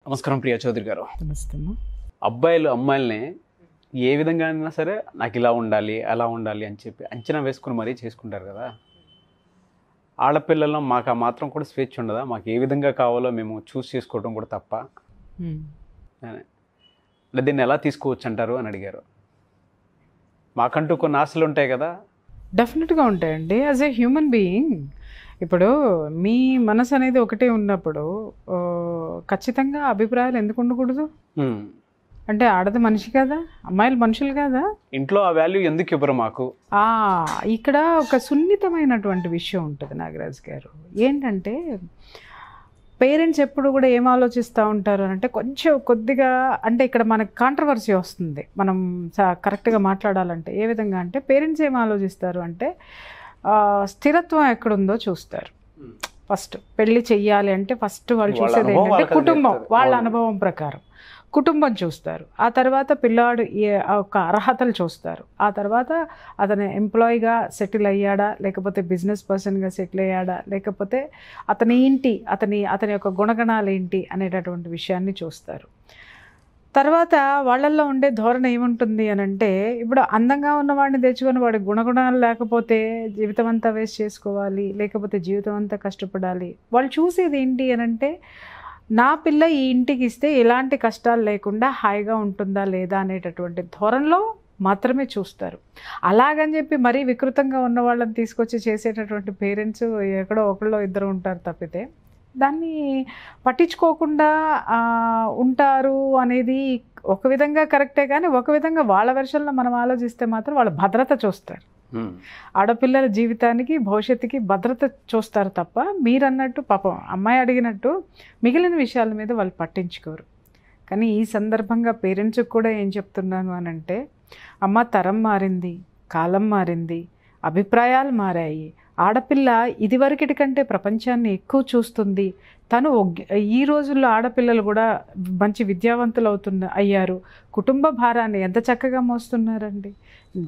నమస్కారం ప్రియా చౌదరి గారు. నమస్తే. అబ్బాయిలు అమ్మాయిల్ని ఏ విధంగా అయినా సరే నాకు ఇలా ఉండాలి అలా ఉండాలి అని చెప్పి అంచనా వేసుకుని మరీ చేసుకుంటారు కదా. ఆడపిల్లల్లో మాకు ఆ మాత్రం కూడా స్వేచ్ఛ ఉండదా? మాకు ఏ విధంగా కావాలో మేము చూస్ చేసుకోవడం కూడా తప్ప, దీన్ని ఎలా తీసుకోవచ్చు అంటారు అని అడిగారు. మాకంటూ కొన్ని ఆశలు ఉంటాయి కదా. డెఫినెట్గా ఉంటాయండి. యాజ్ ఏ హ్యూమన్ బీయింగ్ ఇప్పుడు మీ మనసు అనేది ఒకటే ఉన్నప్పుడు ఖచ్చితంగా అభిప్రాయాలు ఎందుకు ఉండకూడదు? అంటే ఆడది మనిషి కదా, అమ్మాయిలు మనుషులు కదా. ఇంట్లో ఆ వాల్యూ ఎందుకు ఇవ్వరు మాకు? ఇక్కడ ఒక సున్నితమైనటువంటి విషయం ఉంటుంది నాగరాజ్ గారు. ఏంటంటే పేరెంట్స్ ఎప్పుడు కూడా ఏం ఆలోచిస్తూ ఉంటారు అంటే కొద్దిగా అంటే ఇక్కడ మనకు కాంట్రవర్సీ వస్తుంది మనం కరెక్ట్గా మాట్లాడాలంటే. ఏ విధంగా అంటే పేరెంట్స్ ఏం ఆలోచిస్తారు అంటే స్థిరత్వం ఎక్కడుందో చూస్తారు. ఫస్ట్ పెళ్ళి చెయ్యాలి అంటే ఫస్ట్ వాళ్ళు చూసేది ఏంటంటే కుటుంబం, వాళ్ళ అనుభవం ప్రకారం కుటుంబం చూస్తారు. ఆ తర్వాత పిల్లాడు ఒక అర్హతలు చూస్తారు. ఆ తర్వాత అతను ఎంప్లాయీగా సెటిల్ అయ్యాడా, లేకపోతే బిజినెస్ పర్సన్గా సెటిల్ అయ్యాడా, లేకపోతే అతని యొక్క గుణగణాలు ఏంటి అనేటటువంటి విషయాన్ని చూస్తారు. తర్వాత వాళ్ళల్లో ఉండే ధోరణి ఏముంటుంది అని అంటే, ఇప్పుడు అందంగా ఉన్నవాడిని తెచ్చుకొని వాడి గుణగుణాలు లేకపోతే జీవితం అంతా వేస్ట్ చేసుకోవాలి, లేకపోతే జీవితం అంతా కష్టపడాలి. వాళ్ళు చూసేది ఏంటి అని అంటే, నా పిల్ల ఈ ఇంటికి ఇస్తే ఎలాంటి కష్టాలు లేకుండా హాయిగా ఉంటుందా లేదా అనేటటువంటి ధోరణిలో మాత్రమే చూస్తారు. అలాగని చెప్పి మరీ వికృతంగా ఉన్న వాళ్ళని తీసుకొచ్చి చేసేటటువంటి పేరెంట్స్ ఎక్కడో ఒకళ్ళో ఇద్దరు ఉంటారు తప్పితే దాన్ని పట్టించుకోకుండా ఉంటారు అనేది ఒక విధంగా కరెక్టే. కానీ ఒక విధంగా వాళ్ళ వెర్షన్లో మనం ఆలోచిస్తే మాత్రం వాళ్ళ భద్రత చూస్తారు. ఆడపిల్లల జీవితానికి భవిష్యత్తుకి భద్రత చూస్తారు తప్ప మీరన్నట్టు పాపం అమ్మాయి అడిగినట్టు మిగిలిన విషయాల మీద వాళ్ళు పట్టించుకోరు. కానీ ఈ సందర్భంగా పేరెంట్స్కి కూడా ఏం చెప్తున్నాను అని అంటే, అమ్మ తరం మారింది, కాలం మారింది, అభిప్రాయాలు మారాయి. ఆడపిల్ల ఇదివరకటి కంటే ప్రపంచాన్ని ఎక్కువ చూస్తుంది. తను ఈ రోజుల్లో ఆడపిల్లలు కూడా మంచి విద్యావంతులు అయ్యారు. కుటుంబ భారాన్ని ఎంత చక్కగా మోస్తున్నారండి.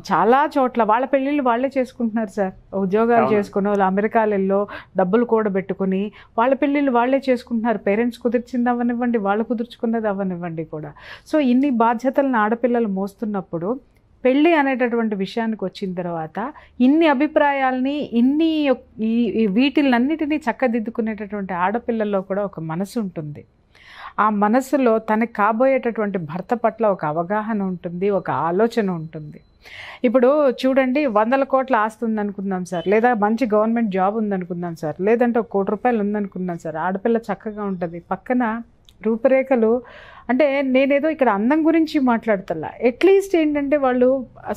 చాలా చోట్ల వాళ్ళ పెళ్ళిళ్ళు వాళ్ళే చేసుకుంటున్నారు సార్. ఉద్యోగాలు చేసుకుని వాళ్ళు అమెరికాలలో డబ్బులు కూడబెట్టుకుని వాళ్ళ పెళ్ళిళ్ళు వాళ్ళే చేసుకుంటున్నారు. పేరెంట్స్ కుదిర్చింది అవ్వనివ్వండి, వాళ్ళు కుదుర్చుకున్నది అవ్వనివ్వండి కూడా. సో ఇన్ని బాధ్యతలను ఆడపిల్లలు మోస్తున్నప్పుడు పెళ్ళి అనేటటువంటి విషయానికి వచ్చిన తర్వాత ఇన్ని అభిప్రాయాల్ని వీటిలన్నిటినీ చక్కదిద్దుకునేటటువంటి ఆడపిల్లల్లో కూడా ఒక మనసు ఉంటుంది. ఆ మనసులో తనకు కాబోయేటటువంటి భర్త పట్ల ఒక అవగాహన ఉంటుంది, ఒక ఆలోచన ఉంటుంది. ఇప్పుడు చూడండి, 100 కోట్ల ఆస్తి ఉందనుకుందాం సార్, లేదా మంచి గవర్నమెంట్ జాబ్ ఉందనుకుందాం సార్, లేదంటే 1 కోటి రూపాయలు ఉందనుకుందాం సార్. ఆడపిల్ల చక్కగా ఉంటుంది, పక్కన రూపురేఖలు. అంటే నేనేదో ఇక్కడ అందం గురించి మాట్లాడుతున్నా. అట్లీస్ట్ ఏంటంటే వాళ్ళు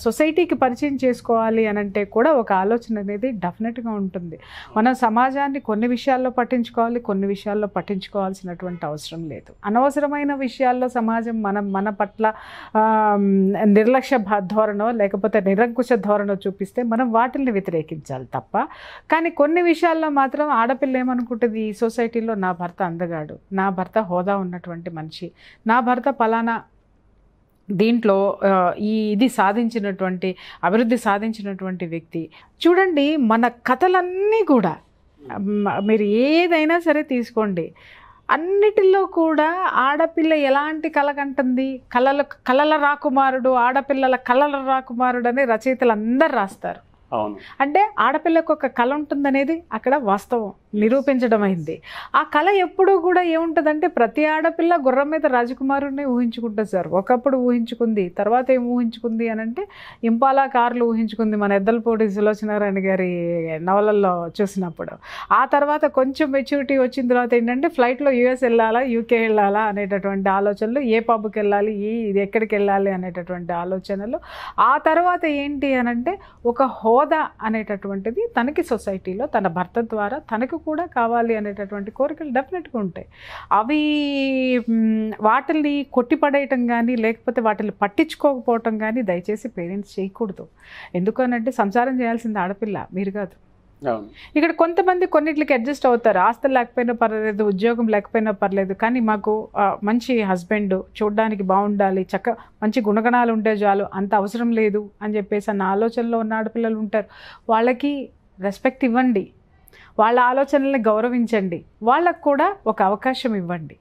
సొసైటీకి పరిచయం చేసుకోవాలి అని అంటే కూడా ఒక ఆలోచన అనేది డెఫినెట్గా ఉంటుంది. మనం సమాజాన్ని కొన్ని విషయాల్లో పట్టించుకోవాలి, కొన్ని విషయాల్లో పట్టించుకోవాల్సినటువంటి అవసరం లేదు. అనవసరమైన విషయాల్లో సమాజం మన పట్ల నిర్లక్ష్య ధోరణో లేకపోతే నిరంకుశ ధోరణో చూపిస్తే మనం వాటిల్ని వ్యతిరేకించాలి తప్ప. కానీ కొన్ని విషయాల్లో మాత్రం ఆడపిల్ల ఏమనుకుంటుంది, ఈ సొసైటీలో నా భర్త అందగాడు, నా భర్త హోదా ఉన్నటువంటి మనిషి, నా భర్త పలానా దీంట్లో ఇది సాధించినటువంటి అభివృద్ధి సాధించినటువంటి వ్యక్తి. చూడండి, మన కథలన్నీ కూడా మీరు ఏదైనా సరే తీసుకోండి, అన్నిటిలో కూడా ఆడపిల్ల ఎలాంటి కళ కంటుంది, కళల రాకుమారుడు, ఆడపిల్లల కళల రాకుమారుడు అని రచయితలు అందరు రాస్తారు. అంటే ఆడపిల్లకు ఒక కళ ఉంటుందనేది అక్కడ వాస్తవం నిరూపించడం అయింది. ఆ కళ ఎప్పుడూ కూడా ఏముంటుందంటే, ప్రతి ఆడపిల్ల గుర్రం మీద రాజకుమారుడిని ఊహించుకుంటుంది సార్. ఒకప్పుడు ఊహించుకుంది, తర్వాత ఏం ఊహించుకుంది అని అంటే ఇంపాలా కార్లు ఊహించుకుంది మన ఎద్దలపూడి సులోచనారాయణ గారి నవలల్లో చూసినప్పుడు. ఆ తర్వాత కొంచెం మెచ్యూరిటీ వచ్చిన తర్వాత ఏంటంటే ఫ్లైట్లో యూఎస్ వెళ్ళాలా, యూకే వెళ్ళాలా అనేటటువంటి ఆలోచనలు, ఏ పబ్కి వెళ్ళాలి, ఇది ఎక్కడికి వెళ్ళాలి అనేటటువంటి ఆలోచనలు. ఆ తర్వాత ఏంటి అని అంటే ఒక హోదా అనేటటువంటిది తనకి సొసైటీలో తన భర్త ద్వారా తనకు కూడా కావాలి అనేటటువంటి కోరికలు డెఫినెట్గా ఉంటాయి. అవి వాటిని కొట్టిపడేయటం కానీ లేకపోతే వాటిని పట్టించుకోకపోవటం కానీ దయచేసి పేరెంట్స్ చేయకూడదు. ఎందుకనంటే సంసారం చేయాల్సింది ఆడపిల్ల, మీరు కాదు. ఇక్కడ కొంతమంది కొన్నిటికి అడ్జస్ట్ అవుతారు. ఆస్తులు లేకపోయినా పర్లేదు, ఉద్యోగం లేకపోయినా పర్లేదు, కానీ మాకు మంచి హస్బెండ్ చూడడానికి బాగుండాలి, మంచి గుణగణాలు ఉంటే చాలు, అంత అవసరం లేదు అని చెప్పేసి అన్న ఆలోచనలో ఉన్న ఆడపిల్లలు ఉంటారు. వాళ్ళకి రెస్పెక్ట్ ఇవ్వండి, వాళ్ళ ఆలోచనల్ని గౌరవించండి, వాళ్ళకు కూడా ఒక అవకాశం ఇవ్వండి.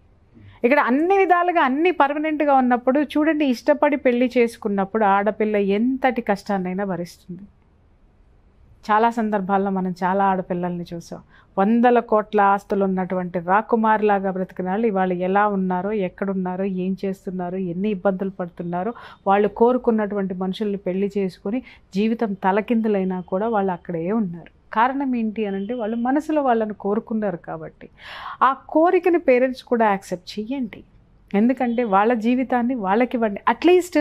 ఇక్కడ అన్ని విధాలుగా అన్ని పర్మనెంట్గా ఉన్నప్పుడు చూడండి, ఇష్టపడి పెళ్లి చేసుకున్నప్పుడు ఆడపిల్ల ఎంతటి కష్టాన్నైనా భరిస్తుంది. చాలా సందర్భాల్లో మనం చాలా ఆడపిల్లల్ని చూసాం. 100 కోట్ల ఆస్తులు ఉన్నటువంటి రాకుమారిలాగా బ్రతికిన వాళ్ళు ఇవాళ ఎలా ఉన్నారో, ఎక్కడున్నారో, ఏం చేస్తున్నారో, ఎన్ని ఇబ్బందులు పడుతున్నారో, వాళ్ళు కోరుకున్నటువంటి మనుషుల్ని పెళ్లి చేసుకుని జీవితం తలకిందులైనా కూడా వాళ్ళు అక్కడే ఉన్నారు. కారణం ఏంటి అనంటే వాళ్ళు మనసులో వాళ్ళని కోరుకున్నారు కాబట్టి. ఆ కోరికని పేరెంట్స్ కూడా యాక్సెప్ట్ చెయ్యండి. ఎందుకంటే వాళ్ళ జీవితాన్ని వాళ్ళకి ఇవ్వండి. అట్లీస్ట్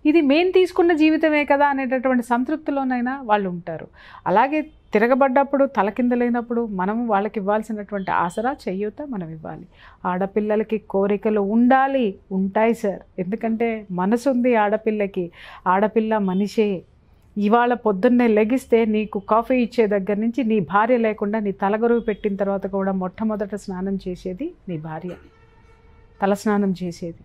ఇది మేము తీసుకున్న జీవితమే కదా అనేటటువంటి సంతృప్తిలోనైనా వాళ్ళు ఉంటారు. అలాగే తిరగబడ్డప్పుడు, తలకిందలైనప్పుడు మనము వాళ్ళకి ఇవ్వాల్సినటువంటి ఆసరా, చేయూత మనం ఇవ్వాలి. ఆడపిల్లలకి కోరికలు ఉండాలి, ఉంటాయి సార్. ఎందుకంటే మనసు ఉంది ఆడపిల్లకి. ఆడపిల్ల మనిషే. ఇవాళ పొద్దున్నే లెగిస్తే నీకు కాఫీ ఇచ్చే దగ్గర నుంచి నీ భార్య లేకుండా నీ తలగరువు పెట్టిన తర్వాత కూడా మొట్టమొదట స్నానం చేసేది నీ భార్య, తలస్నానం చేసేది.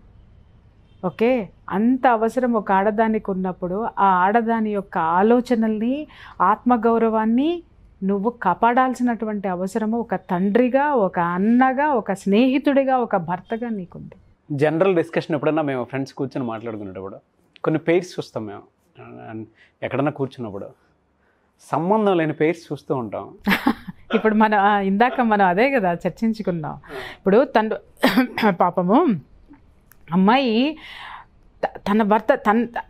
ఓకే, అంత అవసరం ఒక ఆడదానికి ఉన్నప్పుడు ఆ ఆడదాని యొక్క ఆలోచనల్ని, ఆత్మగౌరవాన్ని నువ్వు కాపాడాల్సినటువంటి అవసరము ఒక తండ్రిగా, ఒక అన్నగా, ఒక స్నేహితుడిగా, ఒక భర్తగా నీకుంది. జనరల్ డిస్కషన్ ఎప్పుడన్నా మేము ఫ్రెండ్స్ కూర్చొని మాట్లాడుకునేటప్పుడు కొన్ని పెయిర్స్ చూస్తాం. మేము ఎక్కడన్నా కూర్చున్నప్పుడు సంబంధం లేని పెయిర్స్ చూస్తూ ఉంటాం. ఇప్పుడు మనం ఇందాక మనం అదే కదా చర్చించుకున్నాం. ఇప్పుడు పాపము అమ్మాయి తన భర్త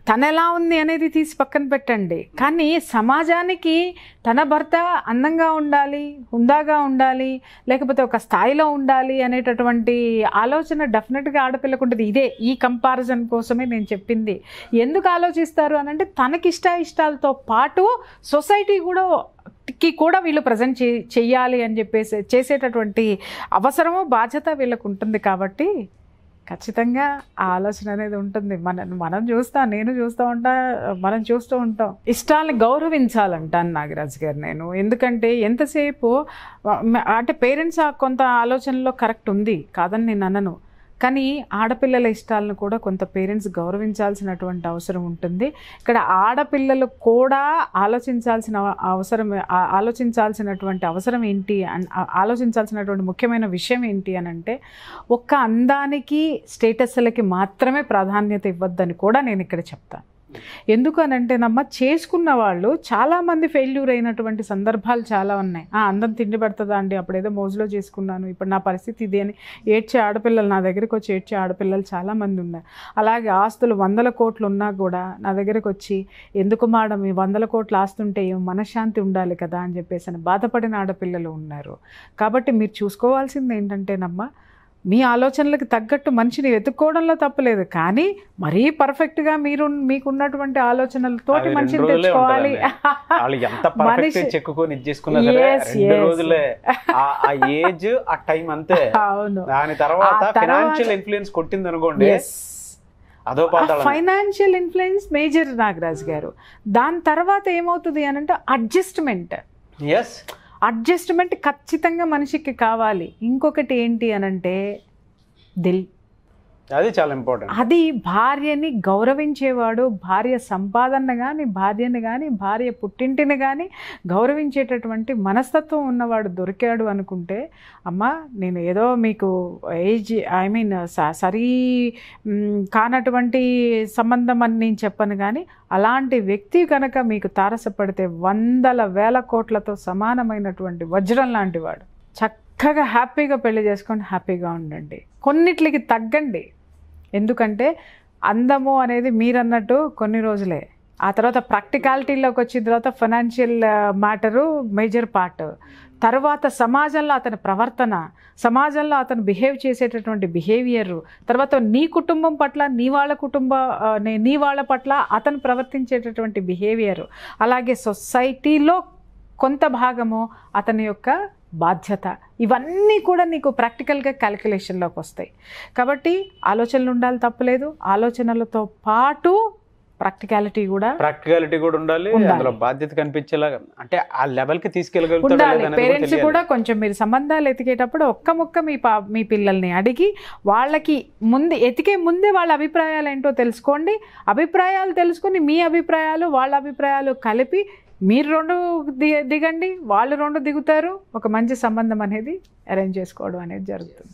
తన ఎలా ఉంది అనేది తీసి పక్కన పెట్టండి, కానీ సమాజానికి తన భర్త అందంగా ఉండాలి, హుందాగా ఉండాలి, లేకపోతే ఒక స్థాయిలో ఉండాలి అనేటటువంటి ఆలోచన డెఫినెట్గా ఆడపిల్లకు ఉంటుంది. ఇదే ఈ కంపారిజన్ కోసమే నేను చెప్పింది. ఎందుకు ఆలోచిస్తారు అని అంటే తనకి ఇష్టాలతో పాటు సొసైటీ కూడా వీళ్ళు ప్రజెంట్ చెయ్యాలి అని చెప్పేసి చేసేటటువంటి అవసరము, బాధ్యత వీళ్ళకు ఉంటుంది. కాబట్టి ఖచ్చితంగా ఆ ఆలోచన అనేది ఉంటుంది. మనం చూస్తాం, నేను చూస్తూ ఉంటా, మనం చూస్తూ ఉంటాం. ఇష్టాలని గౌరవించాలంటాను నాగరాజు గారు నేను. ఎందుకంటే ఎంతసేపు అంటే పేరెంట్స్ కొంత ఆలోచనలో కరెక్ట్ ఉంది, కాదని నేను అనను. కానీ ఆడపిల్లల ఇష్టాలను కూడా కొంత పేరెంట్స్ గౌరవించాల్సినటువంటి అవసరం ఉంటుంది. ఇక్కడ ఆడపిల్లలు కూడా ఆలోచించాల్సినటువంటి అవసరం ఏంటి, ఆలోచించాల్సినటువంటి ముఖ్యమైన విషయం ఏంటి అని అంటే ఒక్క అందానికి, స్టేటస్లకి మాత్రమే ప్రాధాన్యత ఇవ్వద్దని కూడా నేను ఇక్కడ చెప్తాను. ఎందుకనంటేనమ్మా, చేసుకున్న వాళ్ళు చాలామంది ఫెయిల్యూర్ అయినటువంటి సందర్భాలు చాలా ఉన్నాయి. అందం తిండి పెడుతుందా అండి, అప్పుడేదో మోజులో చేసుకున్నాను, ఇప్పుడు నా పరిస్థితి ఇది అని ఏడ్చే ఆడపిల్లలు, నా దగ్గరికి వచ్చి ఏడ్చే ఆడపిల్లలు చాలామంది ఉన్నారు. అలాగే ఆస్తులు 100 కోట్లు ఉన్నా కూడా నా దగ్గరికి వచ్చి ఎందుకు మేడం ఈ 100 కోట్లు ఆస్తుంటే ఏం మనశ్శాంతి ఉండాలి కదా అని చెప్పేసి అని బాధపడిన ఆడపిల్లలు ఉన్నారు. కాబట్టి మీరు చూసుకోవాల్సింది ఏంటంటేనమ్మా, మీ ఆలోచనలకు తగ్గట్టు మనిషిని వెతుక్కోవడంలో తప్పలేదు, కానీ మరీ పర్ఫెక్ట్గా మీకున్నటువంటి ఆలోచనలతోటి మనిషిని తెచ్చుకోవాలి. అవును, దాని తర్వాత ఫైనాన్షియల్ ఇన్ఫ్లుయెన్స్ కొట్టింది అనుకోండి, ఫైనాన్షియల్ ఇన్ఫ్లుయెన్స్ మేజర్ నాగరాజు గారు. దాని తర్వాత ఏమవుతుంది అని అంటే అడ్జస్ట్మెంట్ ఖచ్చితంగా మనిషికి కావాలి. ఇంకొకటి ఏంటి అనంటే దిల్, అది చాలా ఇంపార్టెంట్. అది భార్యని గౌరవించేవాడు, భార్య సంపాదన కానీ, భార్యని కానీ, భార్య పుట్టింటిని కానీ గౌరవించేటటువంటి మనస్తత్వం ఉన్నవాడు దొరికాడు అనుకుంటే, అమ్మ నేను ఏదో మీకు సరి కానటువంటి సంబంధం అని నేను చెప్పను, కానీ అలాంటి వ్యక్తి కనుక మీకు తారసపడితే 100,000 కోట్లతో సమానమైనటువంటి వజ్రం లాంటి వాడు. చక్కగా హ్యాపీగా పెళ్లి చేసుకొని హ్యాపీగా ఉండండి. కొన్నిట్లకి తగ్గండి. ఎందుకంటే అందము అనేది మీరన్నట్టు కొన్ని రోజులే, ఆ తర్వాత ప్రాక్టికాలిటీలోకి వచ్చిన తర్వాత ఫైనాన్షియల్ మ్యాటరు మేజర్ పార్ట్, తర్వాత సమాజంలో అతని ప్రవర్తన, సమాజంలో అతను బిహేవ్ చేసేటటువంటి బిహేవియరు, తర్వాత నీ కుటుంబం పట్ల, నీ వాళ్ళ పట్ల అతను ప్రవర్తించేటటువంటి బిహేవియరు, అలాగే సొసైటీలో కొంత భాగము అతని యొక్క బాధ్యత, ఇవన్నీ కూడా నీకు ప్రాక్టికల్గా క్యాలిక్యులేషన్లోకి వస్తాయి. కాబట్టి ఆలోచనలు ఉండాలి, తప్పలేదు. ఆలోచనలతో పాటు ప్రాక్టికాలిటీ కూడా ఉండాలి. అందులో బాధ్యత కనిపించేలాగా, అంటే ఆ లెవెల్కి తీసుకెళ్ళగలుగుతారు. పేరెంట్స్ కూడా కొంచెం మీరు సంబంధాలు ఎతికేటప్పుడు ఒక్క ముక్క మీ పిల్లల్ని అడిగి వాళ్ళకి ఎతికే ముందే వాళ్ళ అభిప్రాయాలు ఏంటో తెలుసుకోండి. అభిప్రాయాలు తెలుసుకుని మీ అభిప్రాయాలు వాళ్ళ అభిప్రాయాలు కలిపి మీరు 2 దిగండి, వాళ్ళు 2 దిగుతారు. ఒక మంచి సంబంధం అనేది అరేంజ్ చేసుకోవడం అనేది జరుగుతుంది.